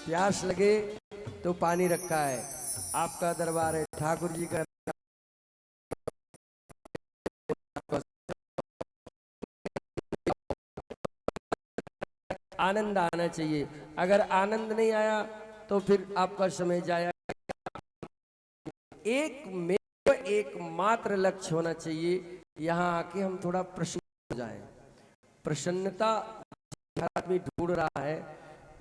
प्यास लगे तो पानी रखा है, आपका दरबार है, ठाकुर जी का आनंद आना चाहिए। अगर आनंद नहीं आया तो फिर आपका समय जाया। एकमात्र लक्ष्य होना चाहिए, यहाँ आके हम थोड़ा प्रसन्न हो जाएं। प्रसन्नता हर आदमी ढूंढ रहा है,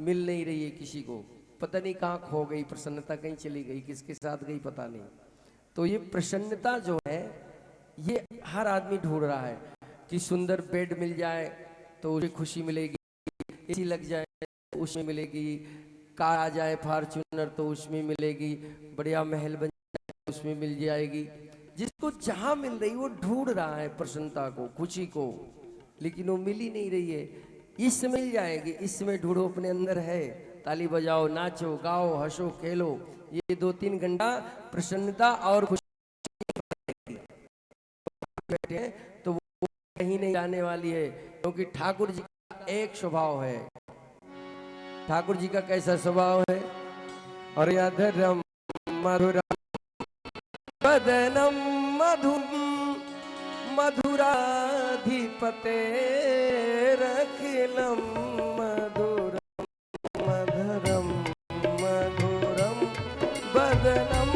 मिल नहीं रही है किसी को, पता नहीं कहाँ खो गई प्रसन्नता, कहीं चली गई, किसके साथ गई पता नहीं। तो ये प्रसन्नता जो है ये हर आदमी ढूंढ रहा है कि सुंदर बेड मिल जाए तो उसे खुशी मिलेगी, एसी लग जाए तो उसमें मिलेगी, कार आ जाए फॉर्च्यूनर तो उसमें मिलेगी, बढ़िया महल बन जाए उसमें मिल जाएगी। जिसको जहां मिल रही वो ढूंढ रहा है प्रसन्नता को, खुशी को, लेकिन वो मिल ही नहीं रही है। इसमें मिल जाएगी, इसमें ढूंढो, अपने अंदर है। ताली बजाओ, नाचो गाओ हंसो खेलो, ये 2-3 घंटा प्रसन्नता और खुशी बैठे हैं तो वो कहीं नहीं जाने वाली है, क्योंकि ठाकुर जी का एक स्वभाव है। ठाकुर जी का कैसा स्वभाव है? और अधरम मधुरम वदनम मधुम मधुराधिपते रखिलम मधुरम मधुरम मधुरम वदनम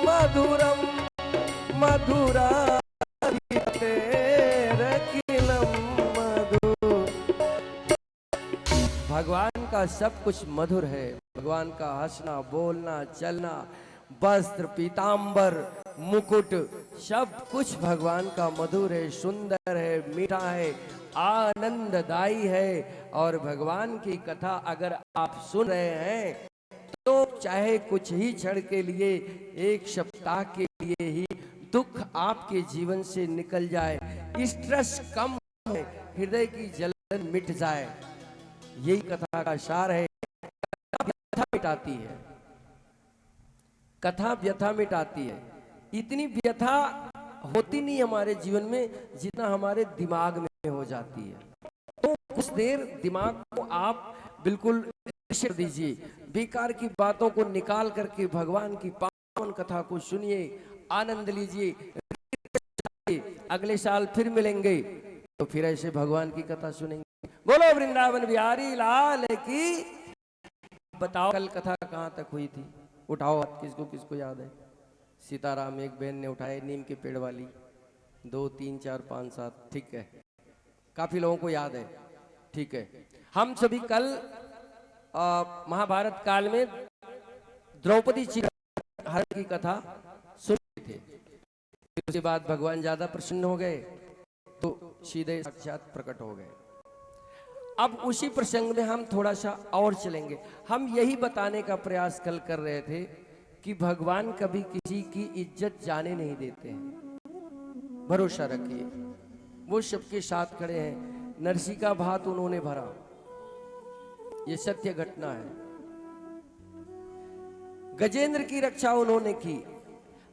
मधुरम मधुराधिपते रखिलम मधु। भगवान का सब कुछ मधुर है। भगवान का हंसना बोलना चलना, वस्त्र पीतांबर मुकुट, सब कुछ भगवान का मधुर है, सुंदर है, मीठा है, आनंददायी है। और भगवान की कथा अगर आप सुन रहे हैं तो चाहे कुछ ही क्षण के लिए, एक सप्ताह के लिए ही दुख आपके जीवन से निकल जाए, स्ट्रेस कम हो, हृदय की जलन मिट जाए, यही कथा का सार है। व्यथा मिटाती है, कथा व्यथा मिटाती है। इतनी व्यथा होती नहीं हमारे जीवन में जितना हमारे दिमाग में हो जाती है। तो कुछ देर दिमाग को आप बिल्कुल कर दीजिए, बेकार की बातों को निकाल करके भगवान की पावन कथा को सुनिए, आनंद लीजिए। अगले साल फिर मिलेंगे तो फिर ऐसे भगवान की कथा सुनेंगे। बोलो वृंदावन बिहारी लाल की। बताओ कल कथा कहाँ तक हुई थी? उठाओ, किसको किसको याद है? सीताराम एक बहन ने उठाए, नीम के पेड़ वाली, 2 3 4 5 7, ठीक है, काफी लोगों को याद है, ठीक है। हम सभी कल महाभारत काल में द्रौपदी हरण की कथा सुन रहे थे। फिर उसके बाद भगवान ज्यादा प्रसन्न हो गए तो सीधे साक्षात प्रकट हो गए। अब उसी प्रसंग में हम थोड़ा सा और चलेंगे। हम यही बताने का प्रयास कल कर रहे थे कि भगवान कभी किसी की इज्जत जाने नहीं देते हैं। भरोसा रखिए, वो सबके साथ खड़े हैं। नरसी का भात उन्होंने भरा, ये सत्य घटना है। गजेंद्र की रक्षा उन्होंने की।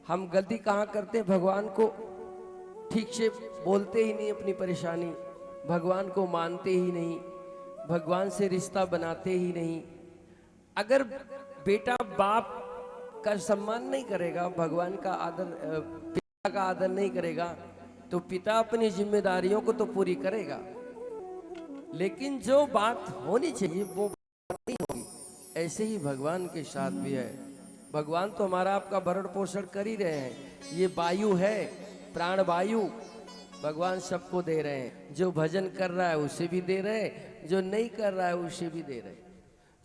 हम गलती कहाँ करते हैं? भगवान को ठीक से बोलते ही नहीं अपनी परेशानी, भगवान को मानते ही नहीं, भगवान से रिश्ता बनाते ही नहीं। अगर बेटा बाप का सम्मान नहीं करेगा, भगवान का आदर, पिता का आदर नहीं करेगा, तो पिता अपनी जिम्मेदारियों को तो पूरी करेगा, लेकिन जो बात होनी चाहिए वो बात नहीं होगी। ऐसे ही भगवान के साथ भी है। भगवान तो हमारा आपका भरण पोषण कर ही रहे हैं। ये वायु है, प्राण वायु, भगवान सबको दे रहे हैं। जो भजन कर रहा है उसे भी दे रहे हैं, जो नहीं कर रहा है उसे भी दे रहे हैं।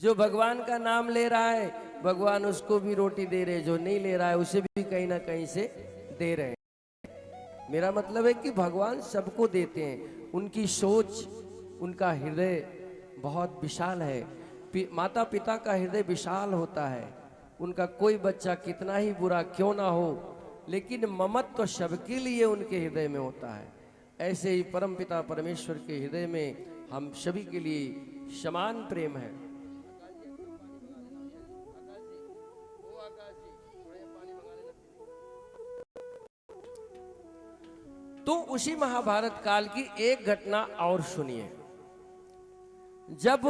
जो भगवान का नाम ले रहा है भगवान उसको भी रोटी दे रहे हैं, जो नहीं ले रहा है उसे भी कहीं ना कहीं से दे रहे हैं। मेरा मतलब है कि भगवान सबको देते हैं। उनकी सोच, उनका हृदय बहुत विशाल है। माता पिता का हृदय विशाल होता है। उनका कोई बच्चा कितना ही बुरा क्यों ना हो, लेकिन ममत्व तो सबके लिए उनके हृदय में होता है। ऐसे ही परमपिता परमेश्वर के हृदय में हम सभी के लिए समान प्रेम है। तो उसी महाभारत काल की एक घटना और सुनिए। जब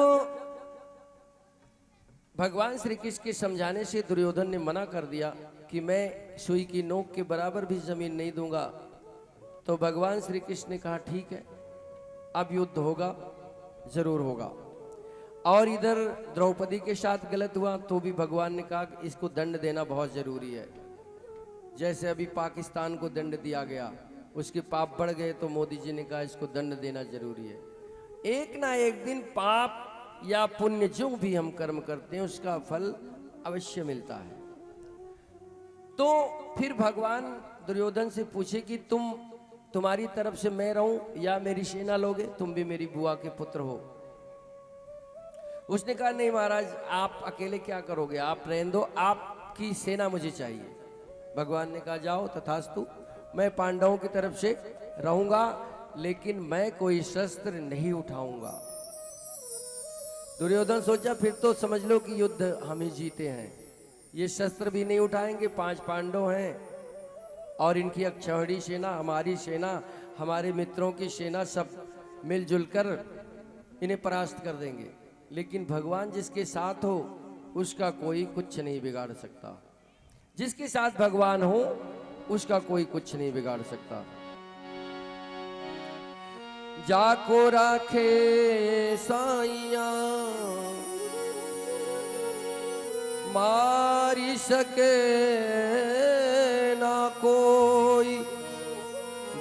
भगवान श्री कृष्ण के समझाने से दुर्योधन ने मना कर दिया कि मैं सुई की नोक के बराबर भी जमीन नहीं दूंगा। तो भगवान श्री कृष्ण ने कहा ठीक है, अब युद्ध होगा, जरूर होगा। और इधर द्रौपदी के साथ गलत हुआ तो भी भगवान ने कहा कि इसको दंड देना बहुत जरूरी है। जैसे अभी पाकिस्तान को दंड दिया गया, उसके पाप बढ़ गए तो मोदी जी ने कहा इसको दंड देना जरूरी है। एक ना एक दिन पाप या पुण्य जो भी हम कर्म करते हैं उसका फल अवश्य मिलता है। तो फिर भगवान दुर्योधन से पूछे कि तुम्हारी तरफ से मैं रहूं या मेरी सेना लोगे, तुम भी मेरी बुआ के पुत्र हो। उसने कहा नहीं महाराज, आप अकेले क्या करोगे, आप रहने दो, आपकी सेना मुझे चाहिए। भगवान ने कहा जाओ तथास्तु, मैं पांडवों की तरफ से रहूंगा, लेकिन मैं कोई शस्त्र नहीं उठाऊंगा। दुर्योधन सोचा फिर तो समझ लो कि युद्ध हम ही जीते हैं, ये शस्त्र भी नहीं उठाएंगे, 5 पांडव हैं और इनकी अक्षौहिणी सेना, हमारी सेना, हमारे मित्रों की सेना सब मिलजुल कर इन्हें परास्त कर देंगे। लेकिन भगवान जिसके साथ हो उसका कोई कुछ नहीं बिगाड़ सकता, जिसके साथ भगवान हो उसका कोई कुछ नहीं बिगाड़ सकता। जाको राखे साइया मारी सके ना कोई,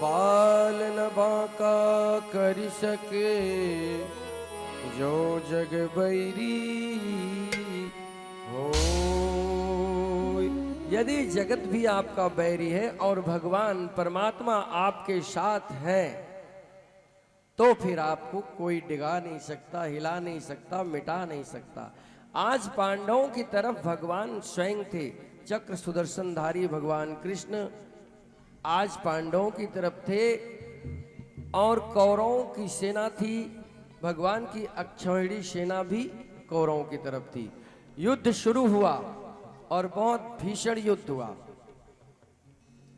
बाल न बांका कर सके जो जग बैरी हो। यदि जगत भी आपका बैरी है और भगवान परमात्मा आपके साथ है तो फिर आपको कोई डिगा नहीं सकता, हिला नहीं सकता, मिटा नहीं सकता। आज पांडवों की तरफ भगवान स्वयं थे, चक्र सुदर्शनधारी भगवान कृष्ण आज पांडवों की तरफ थे और कौरवों की सेना थी, भगवान की अक्षौहिणी सेना भी कौरवों की तरफ थी। युद्ध शुरू हुआ और बहुत भीषण युद्ध हुआ,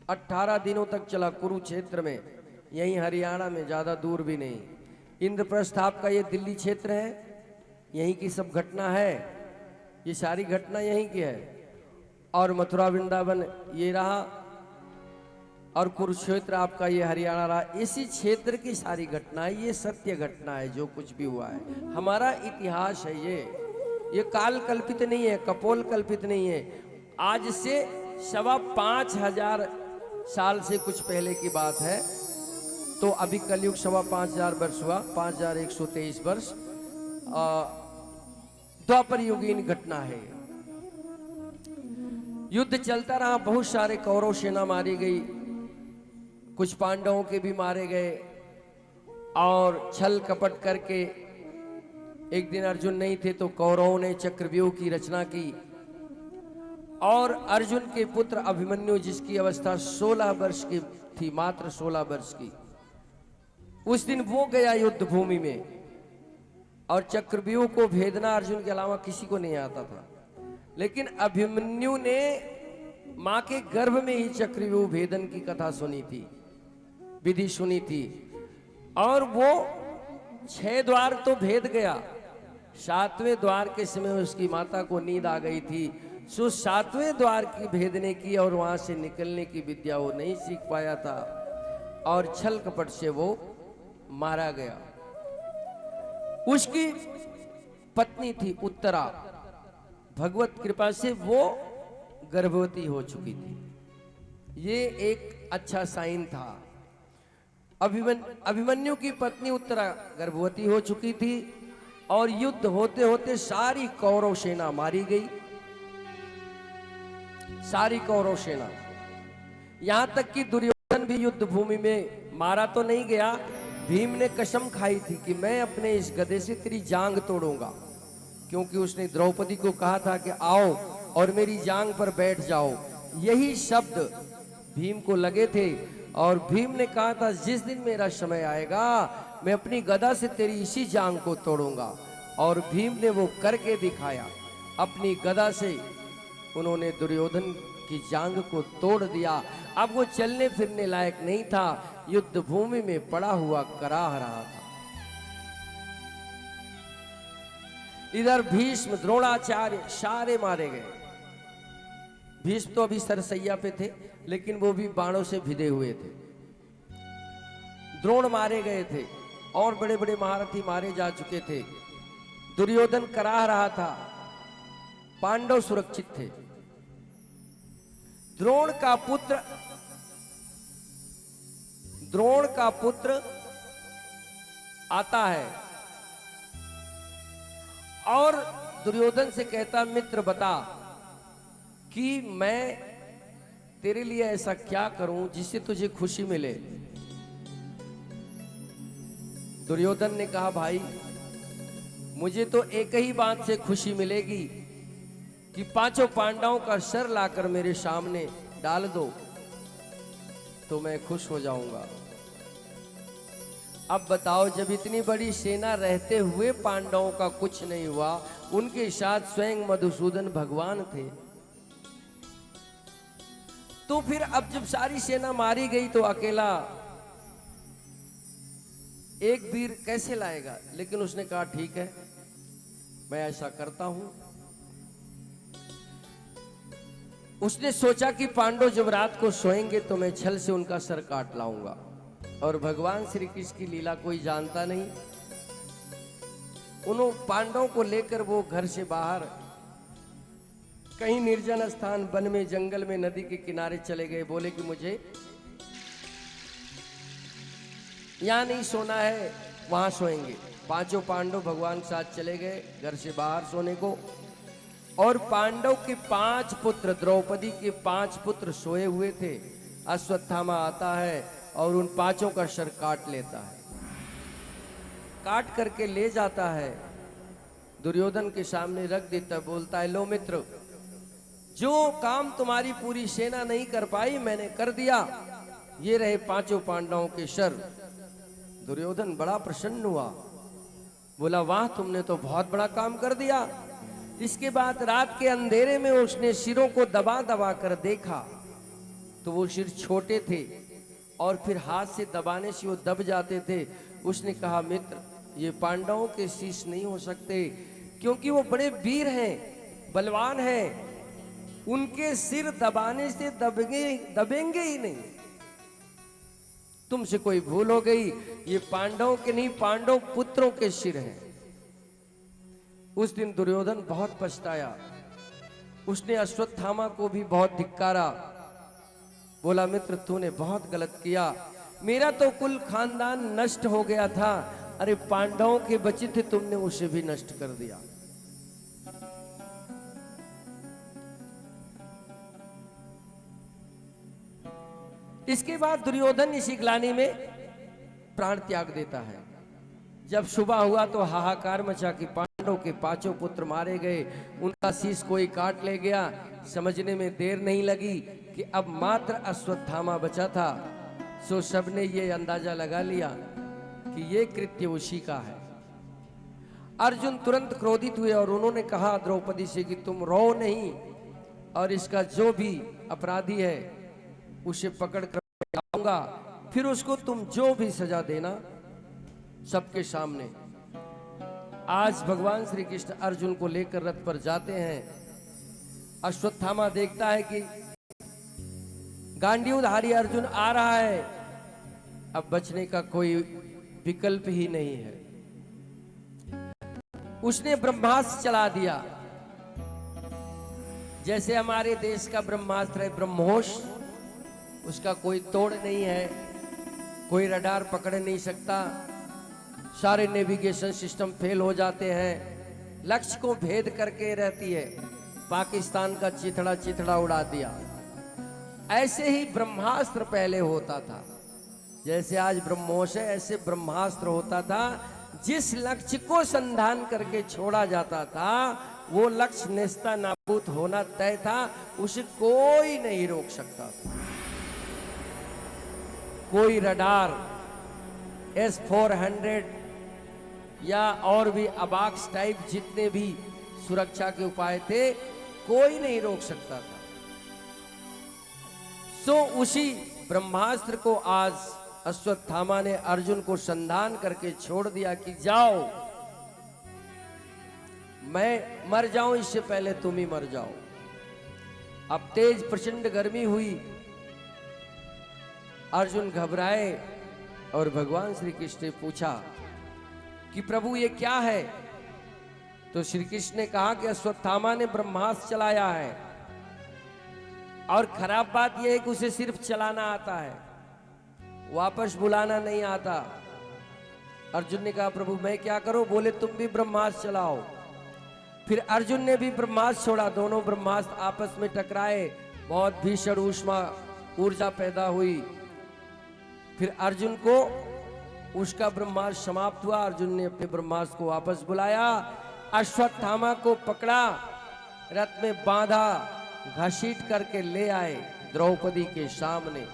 18 दिनों तक चला कुरुक्षेत्र में, यहीं हरियाणा में, ज़्यादा दूर भी नहीं। इंद्रप्रस्थ आपका ये दिल्ली क्षेत्र है, यहीं की सब घटना है, ये सारी घटना यहीं की है। और मथुरा वृंदावन ये रहा और कुरुक्षेत्र आपका ये हरियाणा रहा। इसी क्षेत्र की सारी घटनाएं, ये सत्य घटना है, जो कुछ भी हुआ है हमारा इतिहास है। ये काल कल्पित नहीं है, कपोल कल्पित नहीं है। आज से 5,500 साल से कुछ पहले की बात है। तो अभी कलयुग 5,500 वर्ष हुआ, 5,123 वर्ष द्वापर युगीन घटना है। युद्ध चलता रहा, बहुत सारे कौरव सेना मारी गई, कुछ पांडवों के भी मारे गए। और छल कपट करके एक दिन अर्जुन नहीं थे तो कौरवों ने चक्रव्यूह की रचना की और अर्जुन के पुत्र अभिमन्यु, जिसकी अवस्था 16 वर्ष की थी, मात्र 16 वर्ष की, उस दिन वो गया युद्ध भूमि में और चक्रव्यूह को भेदना अर्जुन के अलावा किसी को नहीं आता था। लेकिन अभिमन्यु ने मां के गर्भ में ही चक्रव्यूह भेदन की कथा सुनी थी, विधि सुनी थी, और वो 6 द्वार तो भेद गया, 7वें द्वार के समय उसकी माता को नींद आ गई थी, सो 7वें द्वार की भेदने की और वहां से निकलने की विद्या वो नहीं सीख पाया था और छल कपट से वो मारा गया। उसकी पत्नी थी उत्तरा, भगवत कृपा से वो गर्भवती हो चुकी थी। ये एक अच्छा साइन था। अभिमन्यु की पत्नी उत्तरा गर्भवती हो चुकी थी और युद्ध होते होते सारी कौरव सेना मारी गई, सारी कौरव सेना। यहां तक कि दुर्योधन भी युद्ध भूमि में मारा तो नहीं गया। भीम ने कसम खाई थी कि मैं अपने इस गदे से तेरी जांग तोड़ूंगा, क्योंकि उसने द्रौपदी को कहा था कि आओ और मेरी जांग पर बैठ जाओ। यही शब्द भीम को लगे थे और भीम ने कहा था जिस दिन मेरा समय आएगा मैं अपनी गदा से तेरी इसी जांग को तोड़ूंगा। और भीम ने वो करके दिखाया, अपनी गदा से उन्होंने दुर्योधन की जांग को तोड़ दिया। अब वो चलने फिरने लायक नहीं था, युद्ध भूमि में पड़ा हुआ कराह रहा था। इधर भीष्म द्रोणाचार्य सारे मारे गए। भीष्म तो अभी सरसैया पे थे, लेकिन वो भी बाणों से भिदे हुए थे। द्रोण मारे गए थे और बड़े बड़े महारथी मारे जा चुके थे। दुर्योधन कराह रहा था, पांडव सुरक्षित थे। द्रोण का पुत्र आता है और दुर्योधन से कहता, मित्र बता कि मैं तेरे लिए ऐसा क्या करूं जिससे तुझे खुशी मिले। दुर्योधन ने कहा, भाई मुझे तो एक ही बात से खुशी मिलेगी कि पांचों पांडवों का सर लाकर मेरे सामने डाल दो तो मैं खुश हो जाऊंगा। अब बताओ, जब इतनी बड़ी सेना रहते हुए पांडवों का कुछ नहीं हुआ, उनके साथ स्वयं मधुसूदन भगवान थे, तो फिर अब जब सारी सेना मारी गई तो अकेला एक वीर कैसे लाएगा। लेकिन उसने कहा, ठीक है मैं ऐसा करता हूं। उसने सोचा कि पांडव जब रात को सोएंगे तो मैं छल से उनका सर काट लाऊंगा। और भगवान श्री कृष्ण की लीला कोई जानता नहीं। उन पांडवों को लेकर वो घर से बाहर कहीं निर्जन स्थान, वन में, जंगल में, नदी के किनारे चले गए। बोले कि मुझे यहां नहीं सोना है, वहां सोएंगे। पांचों पांडव भगवान के साथ चले गए घर से बाहर सोने को। और पांडव के 5 पुत्र, द्रौपदी के 5 पुत्र सोए हुए थे। अश्वत्थामा आता है और उन 5 का सर काट लेता है। काट करके ले जाता है, दुर्योधन के सामने रख देता, बोलता है, लो मित्र, जो काम तुम्हारी पूरी सेना नहीं कर पाई मैंने कर दिया। ये रहे 5 पांडवों के सर। दुर्योधन बड़ा प्रसन्न हुआ, बोला, वाह तुमने तो बहुत बड़ा काम कर दिया। इसके बाद रात के अंधेरे में उसने सिरों को दबा दबा कर देखा तो वो सिर छोटे थे और फिर हाथ से दबाने से वो दब जाते थे। उसने कहा, मित्र ये पांडवों के शीश नहीं हो सकते, क्योंकि वो बड़े वीर हैं, बलवान हैं। उनके सिर दबाने से दबेंगे ही नहीं। तुमसे कोई भूल हो गई, ये पांडवों के नहीं, पांडव पुत्रों के सिर हैं। उस दिन दुर्योधन बहुत पछताया। उसने अश्वत्थामा को भी बहुत धिक्कारा। बोला, मित्र तूने बहुत गलत किया, मेरा तो कुल खानदान नष्ट हो गया था, अरे पांडवों के बचे थे, तुमने उसे भी नष्ट कर दिया। इसके बाद दुर्योधन इसी ग्लानि में प्राण त्याग देता है। जब सुबह हुआ तो हाहाकार मचा कि पांडव के 5 पुत्र मारे गए, उनका शीश कोई काट ले गया। समझने में देर नहीं लगी कि अब मात्र अश्वत्थामा बचा था। सो सबने ये अंदाजा लगा लिया कि ये कृत्य उसी का है। अर्जुन तुरंत क्रोधित हुए और उन्होंने कहा द्रौपदी से कि तुम रो नहीं, और इसका जो भी अपराधी है उसे पकड़ कर लाऊंगा, फिर उसको तुम जो भी सजा देना सबके सामने। आज भगवान श्री कृष्ण अर्जुन को लेकर रथ पर जाते हैं। अश्वत्थामा देखता है कि गांडीवधारी अर्जुन आ रहा है, अब बचने का कोई विकल्प ही नहीं है। उसने ब्रह्मास्त्र चला दिया, जैसे हमारे देश का ब्रह्मास्त्र है ब्रह्मोस, उसका कोई तोड़ नहीं है, कोई रडार पकड़ नहीं सकता, सारे नेविगेशन सिस्टम फेल हो जाते हैं, लक्ष्य को भेद करके रहती है। पाकिस्तान का चिथड़ा चिथड़ा उड़ा दिया। ऐसे ही ब्रह्मास्त्र पहले होता था, जैसे आज ब्रह्मोस है ऐसे ब्रह्मास्त्र होता था। जिस लक्ष्य को संधान करके छोड़ा जाता था वो लक्ष्य नेस्ता नाबूद होना तय था, उसे कोई नहीं रोक सकता था। कोई रडार S-400 या और भी अबाक्स टाइप जितने भी सुरक्षा के उपाय थे, कोई नहीं रोक सकता था। सो उसी ब्रह्मास्त्र को आज अश्वत्थामा ने अर्जुन को संधान करके छोड़ दिया कि जाओ मैं मर जाऊं इससे पहले तुम ही मर जाओ। अब तेज प्रचंड गर्मी हुई, अर्जुन घबराए और भगवान श्री कृष्ण ने पूछा कि प्रभु ये क्या है? तो श्री कृष्ण ने कहा कि अश्वत्थामा ने ब्रह्मास्त्र चलाया है, और खराब बात यह है कि उसे सिर्फ चलाना आता है, वापस बुलाना नहीं आता। अर्जुन ने कहा प्रभु मैं क्या करूं? बोले तुम भी ब्रह्मास्त्र चलाओ। फिर अर्जुन ने भी ब्रह्मास्त्र छोड़ा, दोनों ब्रह्मास्त्र आपस में टकराए, बहुत भीषण ऊष्मा ऊर्जा पैदा हुई। फिर अर्जुन को उसका ब्रह्मास्त्र समाप्त हुआ। अर्जुन ने अपने ब्रह्मास्त्र को वापस बुलाया, अश्वत्थामा को पकड़ा, रथ में बांधा, घसीट करके ले आए द्रौपदी के सामने।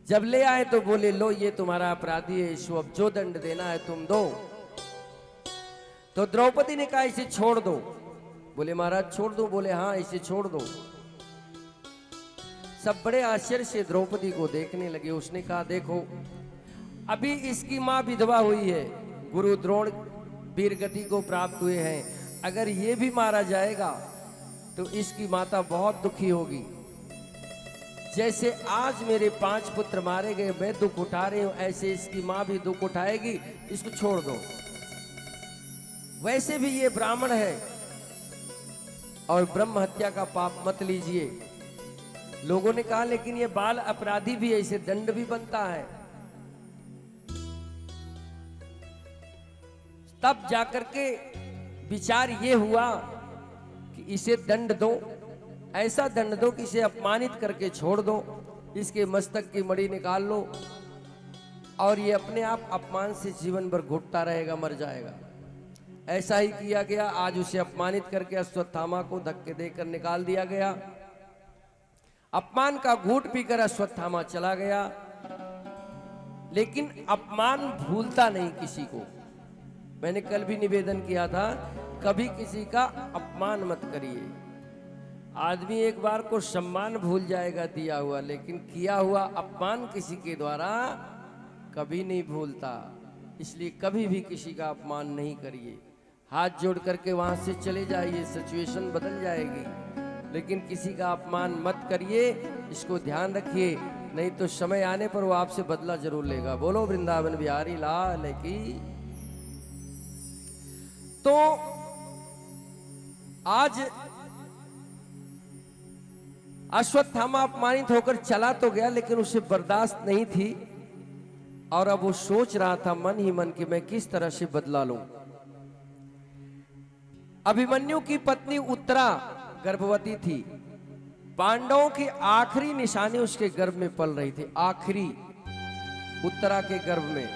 जब ले आए तो बोले लो ये तुम्हारा अपराधी है, इसको अब जो दंड देना है तुम दो। तो द्रौपदी ने कहा इसे छोड़ दो। बोले महाराज छोड़ दो? बोले हाँ इसे छोड़ दो। सब बड़े आश्चर्य से द्रौपदी को देखने लगे। उसने कहा देखो अभी इसकी मां विधवा हुई है, गुरु द्रोण वीर गति को प्राप्त हुए हैं, अगर ये भी मारा जाएगा तो इसकी माता बहुत दुखी होगी। जैसे आज मेरे 5 पुत्र मारे गए, मैं दुख उठा रही हूं, ऐसे इसकी मां भी दुख उठाएगी, इसको छोड़ दो। वैसे भी ये ब्राह्मण है और ब्रह्म हत्या का पाप मत लीजिए। लोगों ने कहा लेकिन ये बाल अपराधी भी है, इसे दंड भी बनता है। तब जाकर के विचार ये हुआ कि इसे दंड दो, ऐसा दंड दो कि इसे अपमानित करके छोड़ दो, इसके मस्तक की मणि निकाल लो और ये अपने आप अपमान से जीवन भर घुटता रहेगा, मर जाएगा। ऐसा ही किया गया। आज उसे अपमानित करके अश्वत्थामा को धक्के देकर निकाल दिया गया। अपमान का घूंट पीकर अश्वत्थामा चला गया, लेकिन अपमान भूलता नहीं किसी को। मैंने कल भी निवेदन किया था, कभी किसी का अपमान मत करिए। आदमी एक बार को सम्मान भूल जाएगा दिया हुआ, लेकिन किया हुआ अपमान किसी के द्वारा कभी नहीं भूलता। इसलिए कभी भी किसी का अपमान नहीं करिए। हाथ जोड़ करके वहां से चले जाइए, सिचुएशन बदल जाएगी, लेकिन किसी का अपमान मत करिए, इसको ध्यान रखिए, नहीं तो समय आने पर वो आपसे बदला जरूर लेगा। बोलो वृंदावन बिहारी लाल की। तो आज अश्वत्थामा अपमानित होकर चला तो गया, लेकिन उसे बर्दाश्त नहीं थी और अब वो सोच रहा था मन ही मन कि मैं किस तरह से बदला लूं। अभिमन्यु की पत्नी उत्तरा गर्भवती थी। पांडवों की आखिरी निशानी उसके गर्भ में पल रही थी, आखिरी उत्तरा के गर्भ में,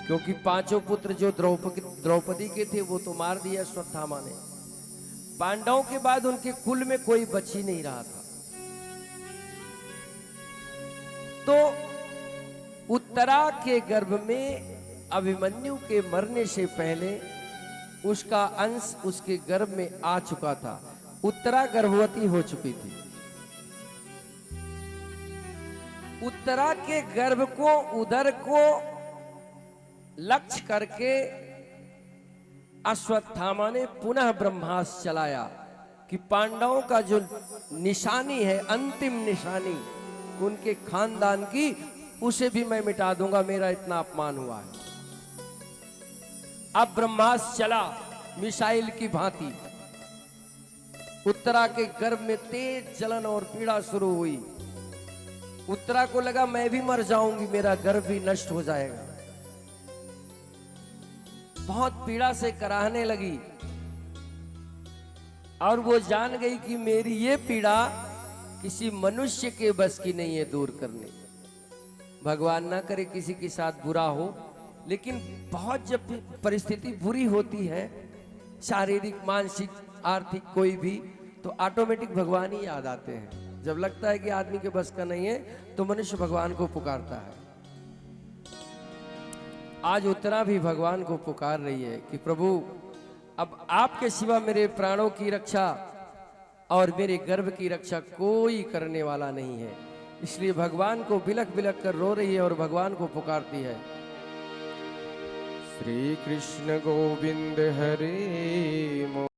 क्योंकि 5 पुत्र जो द्रौपदी के थे वो तो मार दिया अश्वत्थामा ने। पांडवों के बाद उनके कुल में कोई बच ही नहीं रहा था। तो उत्तरा के गर्भ में अभिमन्यु के मरने से पहले उसका अंश उसके गर्भ में आ चुका था। उत्तरा गर्भवती हो चुकी थी। उत्तरा के गर्भ को, उदर को लक्ष्य करके अश्वत्थामा ने पुनः ब्रह्मास्त्र चलाया कि पांडवों का जो निशानी है, अंतिम निशानी उनके खानदान की, उसे भी मैं मिटा दूंगा, मेरा इतना अपमान हुआ है। अब ब्रह्मास्त्र चला मिसाइल की भांति। उत्तरा के गर्भ में तेज जलन और पीड़ा शुरू हुई। उत्तरा को लगा मैं भी मर जाऊंगी, मेरा गर्भ भी नष्ट हो जाएगा। बहुत पीड़ा से कराहने लगी और वो जान गई कि मेरी ये पीड़ा किसी मनुष्य के बस की नहीं है दूर करने। भगवान ना करे किसी के साथ बुरा हो, लेकिन बहुत जब परिस्थिति बुरी होती है, शारीरिक, मानसिक, आर्थिक, कोई भी, तो ऑटोमेटिक भगवान ही याद आते हैं। जब लगता है कि आदमी के बस का नहीं है तो मनुष्य भगवान को पुकारता है। आज उत्तरा भी भगवान को पुकार रही है कि प्रभु अब आपके सिवा मेरे प्राणों की रक्षा और मेरे गर्भ की रक्षा कोई करने वाला नहीं है। इसलिए भगवान को बिलख बिलख कर रो रही है और भगवान को पुकारती है। श्री कृष्ण गोविंद हरे